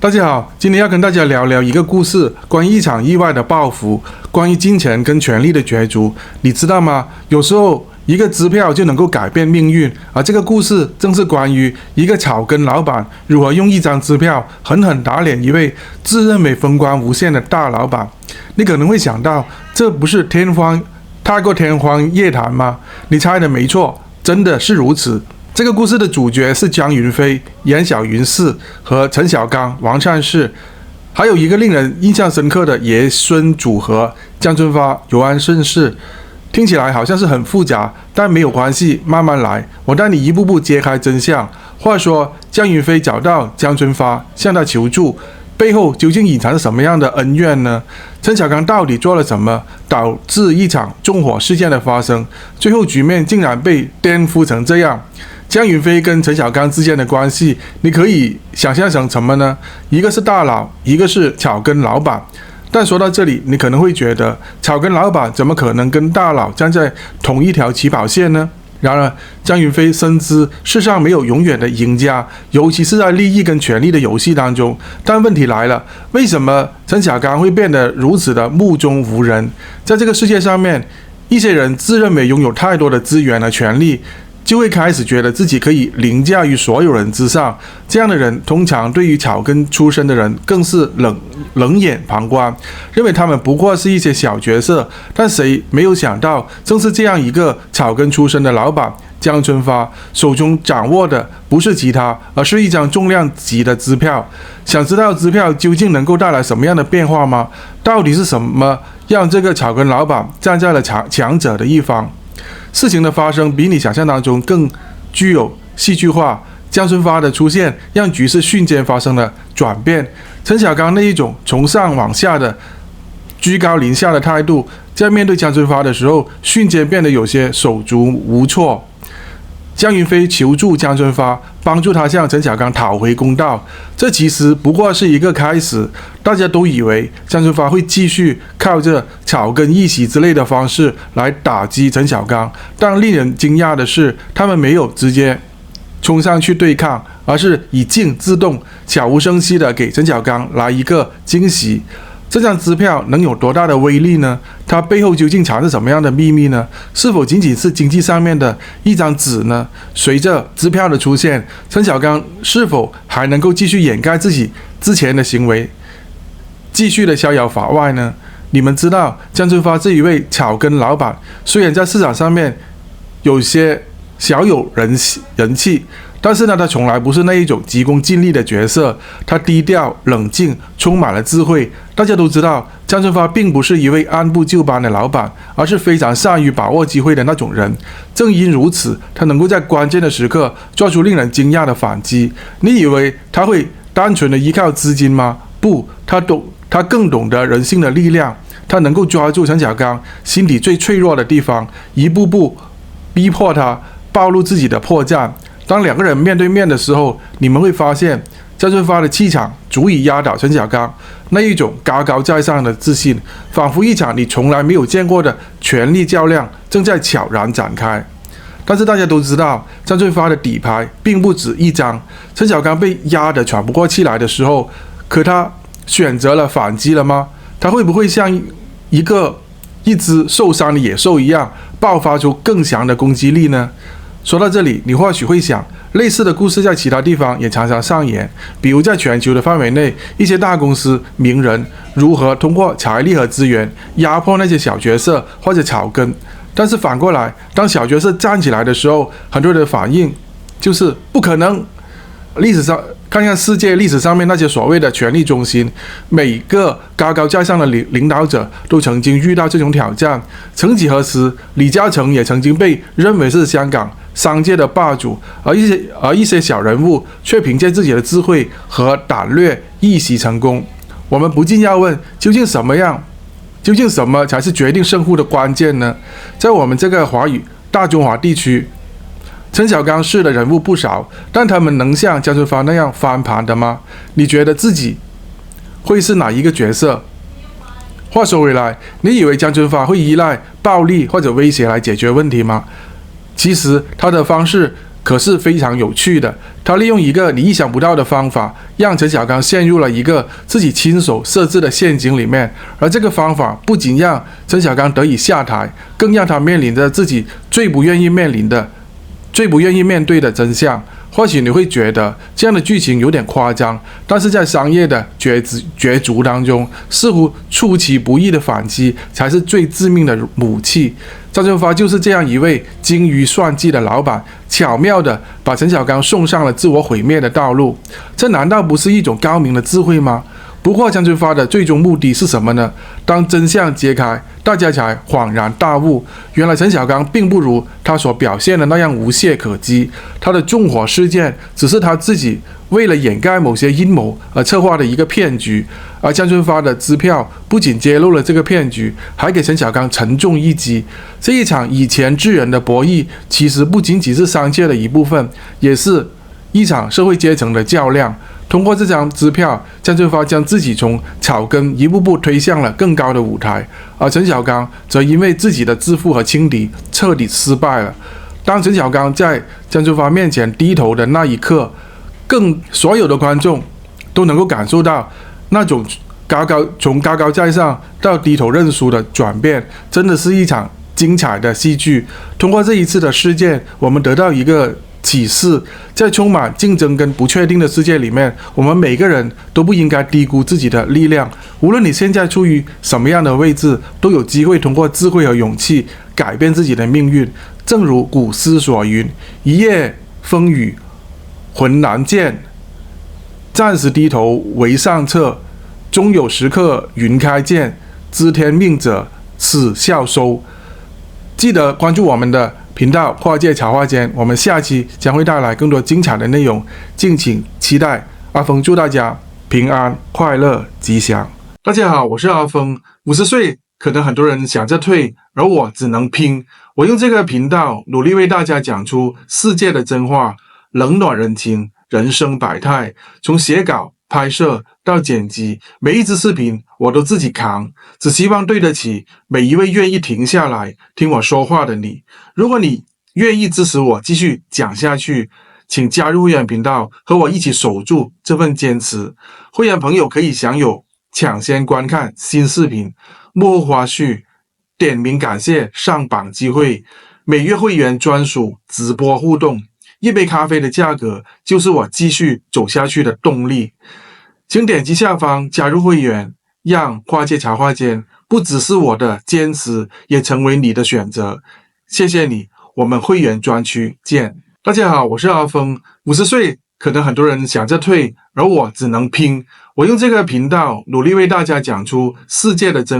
大家好，今天要跟大家聊聊一个故事，关于一场意外的报复，关于金钱跟权力的角逐。你知道吗？有时候一个支票就能够改变命运，而这个故事正是关于一个草根老板如何用一张支票狠狠打脸一位自认为风光无限的大老板。你可能会想到，这不是太过天方夜谭吗？你猜的没错，真的是如此。这个故事的主角是江云飞、严小云氏和陈小刚、王善士，还有一个令人印象深刻的爷孙组合江春发、尤安顺士。听起来好像是很复杂，但没有关系，慢慢来，我带你一步步揭开真相。话说，江云飞找到江春发，向他求助，背后究竟隐藏着什么样的恩怨呢？陈小刚到底做了什么，导致一场纵火事件的发生？最后局面竟然被颠覆成这样。江云飞跟陈小刚之间的关系，你可以想象成什么呢？一个是大佬，一个是草根老板。但说到这里，你可能会觉得，草根老板怎么可能跟大佬站在同一条起跑线呢？然而，江云飞深知世上没有永远的赢家，尤其是在利益跟权力的游戏当中。但问题来了，为什么陈小刚会变得如此的目中无人？在这个世界上面，一些人自认为拥有太多的资源和权力，就会开始觉得自己可以凌驾于所有人之上。这样的人通常对于草根出身的人更是冷眼旁观，认为他们不过是一些小角色。但谁没有想到，正是这样一个草根出身的老板江春发，手中掌握的不是其他，而是一张重量级的支票。想知道支票究竟能够带来什么样的变化吗？到底是什么让这个草根老板站在了强者的一方？事情的发生比你想象当中更具有戏剧化。江春发的出现让局势瞬间发生了转变。陈小刚那一种从上往下的居高临下的态度，在面对江春发的时候，瞬间变得有些手足无措。江云飞求助江春发，帮助他向陈小刚讨回公道。这其实不过是一个开始，大家都以为江春发会继续靠着草根一席之类的方式来打击陈小刚，但令人惊讶的是，他们没有直接冲上去对抗，而是以静制动，悄无声息地给陈小刚来一个惊喜。这张支票能有多大的威力呢？它背后究竟藏着什么样的秘密呢？是否仅仅是经济上面的一张纸呢？随着支票的出现，陈小刚是否还能够继续掩盖自己之前的行为，继续的逍遥法外呢？你们知道，江春发这一位草根老板，虽然在市场上面有些小有人气，但是呢，他从来不是那一种急功近利的角色。他低调冷静，充满了智慧。大家都知道，江春发并不是一位按部就班的老板，而是非常善于把握机会的那种人。正因如此，他能够在关键的时刻做出令人惊讶的反击。你以为他会单纯的依靠资金吗？不，他更懂得人性的力量。他能够抓住陈小刚心底最脆弱的地方，一步步逼迫他暴露自己的破绽。当两个人面对面的时候，你们会发现江春发的气场足以压倒陈小刚，那一种高高在上的自信，仿佛一场你从来没有见过的权力较量正在悄然展开。但是大家都知道，江春发的底牌并不止一张。陈小刚被压得喘不过气来的时候，可他选择了反击了吗？他会不会像一只受伤的野兽一样，爆发出更强的攻击力呢？说到这里，你或许会想，类似的故事在其他地方也常常上演，比如在全球的范围内，一些大公司、名人如何通过财力和资源压迫那些小角色或者草根。但是反过来，当小角色站起来的时候，很多人的反应就是不可能。历史上看看世界历史上面那些所谓的权力中心，每个高高在上的领导者都曾经遇到这种挑战。曾几何时，李嘉诚也曾经被认为是香港商界的霸主，而一些小人物却凭借自己的智慧和胆略一袭成功。我们不禁要问，究竟什么才是决定胜负的关键呢？在我们这个大中华地区，陈小刚式的人物不少，但他们能像江春发那样翻盘的吗？你觉得自己会是哪一个角色？话说回来，你以为江春发会依赖暴力或者威胁来解决问题吗？其实他的方式可是非常有趣的。他利用一个你意想不到的方法，让陈小刚陷入了一个自己亲手设置的陷阱里面。而这个方法不仅让陈小刚得以下台，更让他面临着自己最不愿意面对的真相。或许你会觉得这样的剧情有点夸张，但是在商业的角逐当中，似乎出其不意的反击才是最致命的武器。张春发就是这样一位精于算计的老板，巧妙地把陈小刚送上了自我毁灭的道路。这难道不是一种高明的智慧吗？不过张春发的最终目的是什么呢？当真相揭开，大家才恍然大悟，原来陈小刚并不如他所表现的那样无懈可击。他的纵火事件只是他自己为了掩盖某些阴谋而策划的一个骗局，而张春发的支票不仅揭露了这个骗局，还给陈小刚沉重一击。这一场以钱治人的博弈，其实不仅仅是商界的一部分，也是一场社会阶层的较量。通过这张支票，张春发将自己从草根一步步推向了更高的舞台，而陈小刚则因为自己的自负和轻敌彻底失败了。当陈小刚在张春发面前低头的那一刻，所有的观众都能够感受到那种从高高在上到低头认输的转变，真的是一场精彩的戏剧。通过这一次的事件，我们得到一个启示，在充满竞争跟不确定的世界里面，我们每个人都不应该低估自己的力量。无论你现在处于什么样的位置，都有机会通过智慧和勇气改变自己的命运。正如古诗所云：“一夜风雨浑难见，暂时低头为上策。终有时刻云开见，知天命者此笑收。”记得关注我们的频道跨界茶话间，我们下期将会带来更多精彩的内容，敬请期待。阿峰祝大家平安、快乐、吉祥。大家好，我是阿峰。50岁，可能很多人想着退，而我只能拼。我用这个频道努力为大家讲出世界的真话，冷暖人情，人生百态，从写稿、拍摄到剪辑，每一支视频我都自己扛，只希望对得起每一位愿意停下来听我说话的你。如果你愿意支持我继续讲下去，请加入会员频道，和我一起守住这份坚持。会员朋友可以享有抢先观看新视频、幕后花絮、点名感谢上榜机会、每月会员专属直播互动。一杯咖啡的价格就是我继续走下去的动力。请点击下方加入会员，让跨界茶话间不只是我的坚持，也成为你的选择。谢谢你，我们会员专区见。大家好，我是阿峰。50岁，可能很多人想着退，而我只能拼。我用这个频道努力为大家讲出世界的真